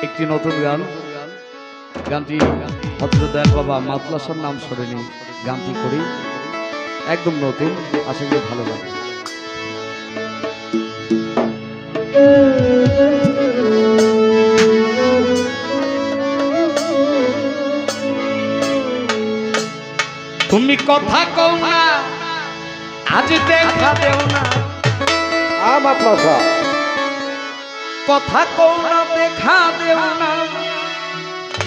একটি নতুন গান। গানটি হযরত দয়াল বাবা মাতলাসার নাম স্মরণে গানটি করি, একদম নতুন, আশা করি ভালো লাগে। তুমি কথা কও না, আজ দেখা দেও না, মাতলাসা কথা কও না, দেখা দেও না,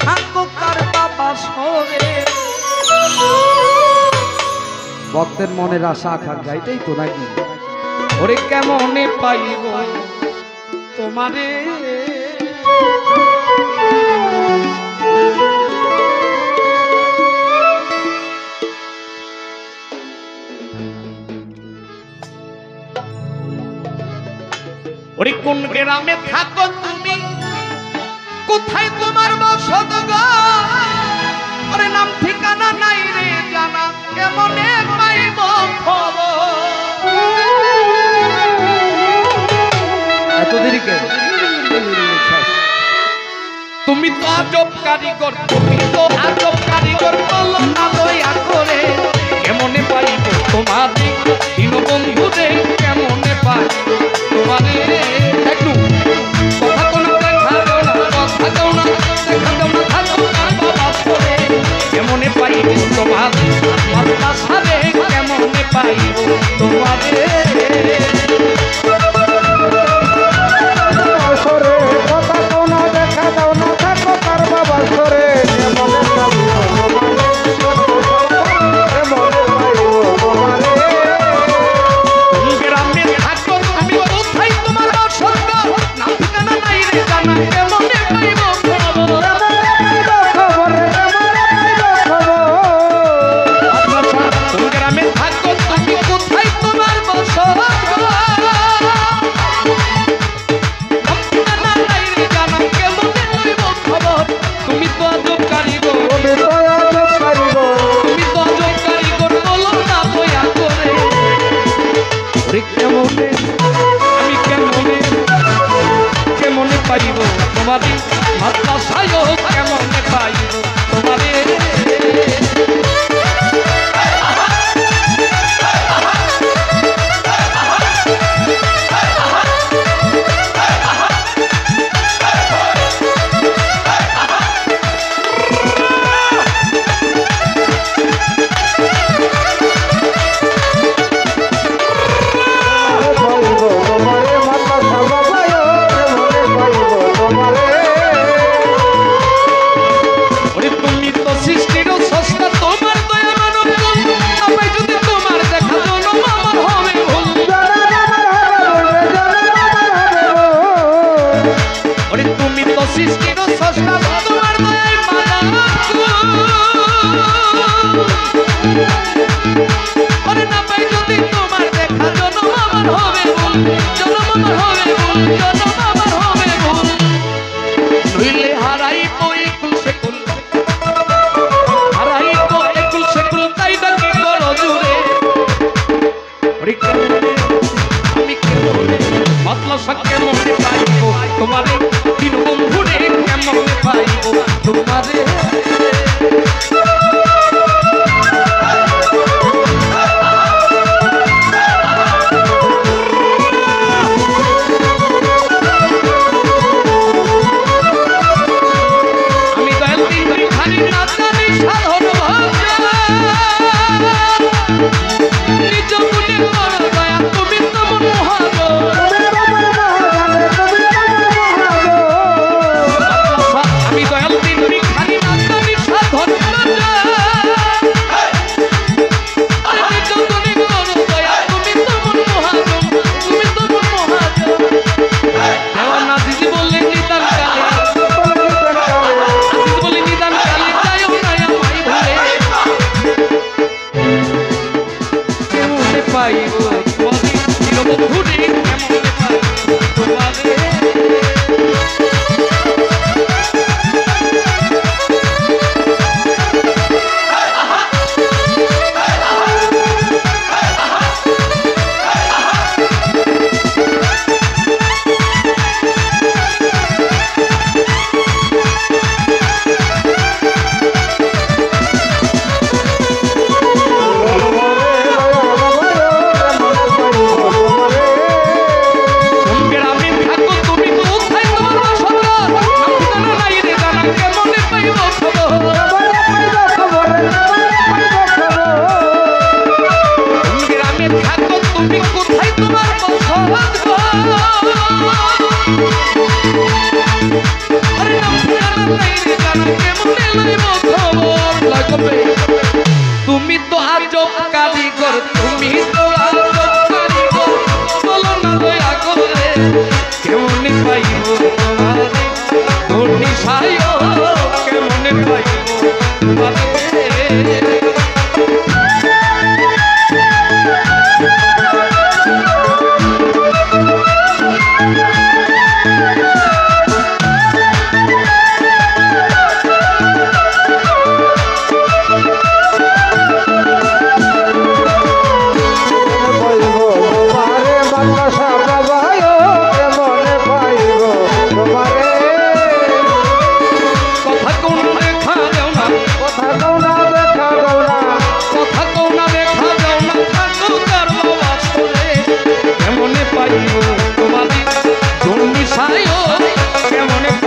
থাকো কার বাবা সরে। ভক্তের মনের আশা আকাঙ্ক্ষা এটাই তো নাকি? ওরে কেমনে পাইব তোমারে, ওরে কোন গ্রামে থাকো তুমি, কোথায় তোমার বসত গো? ওরে নাম ঠিকানা নাই রে জানা, কেমনে পাইব খবর? এত দেরি কেন? তুমি তো আজব কারিগর, তুমি তো আজব কারিগর, বলো না দয়া করে কেমনে পাইব তোমারে দীনবন্ধু রে, কেমনে পাইব তোমারে? একটু কথা কোনো দেখা দাও না, কথা দাও না, দেখা দাও না, থাকো কার বাবা সরে। কেমনে পাইব তোমারে মাতলাসা রে, কেমনে পাইব তোমারে? কথা কও না, দেখা দাও না, থাকো কার বাবা সরে। গ্রামে থাকো তুমি, কোথায় তোমার বসত গো? নাম ঠিকানা নাই রে জানা, কেমনে পাইব খবর? গ্রামে থাকো তুমি, কোথায় তোমার বসত গো? নাম ঠিকানা নাই রে জানা, কেমনে পাইব খবর? তুমি তো আজব কারিগর, তুমি তো আজব কারিগর, বলো না দয়া করে ওরে কেমনে, আমি কেমনে, কেমনে পাইব তোমারে মাতলাসায়, কেমনে পাইব তোমারে? ওরে তুমি তো সৃষ্টির স্রষ্টা, তোমার দয়া মানব কুল, আমায় যদি তোমার দেখা জনম আমার হবে ভুল। ওরে তুমি তো সৃষ্টির স্রষ্টা, তোমার দয়ায় মানব কুল, ওরে না পাই যদি তোমার দেখা জনম আমার হবে ভুল, জনম আমার হবে ভুল, জনম আমার হবে ভুল। নইলে হারাইব এই কুল সে কুল, হারাইব এই কুল সে কুল, তাই ডাকি বড় জোরে। ওরে কেমনে, আমি কেমনে মাতলাসা, কেমনে পাইব তোমারে দীনবন্ধু রে, কেমনে পাইব তোমারে? আমি দয়াল দিন খালি না জানি সাধন ভজন, নিজ গুণে করো দয়া, তুমি তো মন মহাজন। আমি দয়াল দিন খালি না জানি সাধন ভজন, আরে নিজ গুণে করো দয়া, তুমি তো মন মহাজন, তুমি তো মন মহাজন। দেওয়ানা দিদি বললেন নিদান কালে, আজিজ বলে নিদান কালে যাইও না আমায় ভুলে। কেমনে পাইব তোমারে দীনবন্ধু রে, কেমনে পাইব তোমারে? আজব কারিগর তুমি তো আজব কারিগর বলো না দয়া করে কেমনে পাইব তোমারে ধর্মী সায় কেমনে পাইব তোমারে তোমাদের জন্মি সায় কেমন